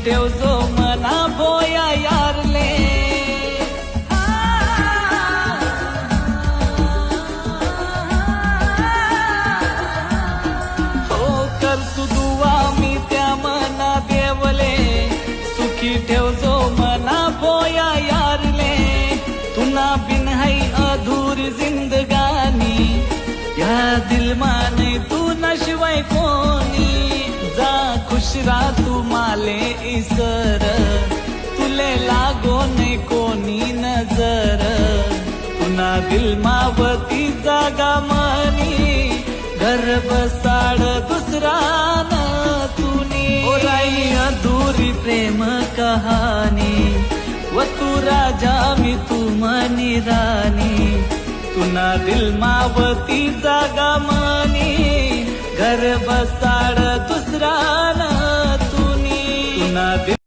ठेव जो मना भोया यारले हो करसू दुवा मी त्या मना देवले सुखी ठेव जो मना भोया यारले तुना बिन है अधूरी जिंदगानी या दिल माने तू नशिवाय कोणी जा खुश रा तू माले इसर तुले लागो नहीं कोणी नजर तुना दिल मावती जागा मनी घर बसाड दुसरा न तुनी ओराई अधूरी प्रेम कहानी व तू राजा मी तू मनी रानी तुना दिल मावती जागा मनी घर बसा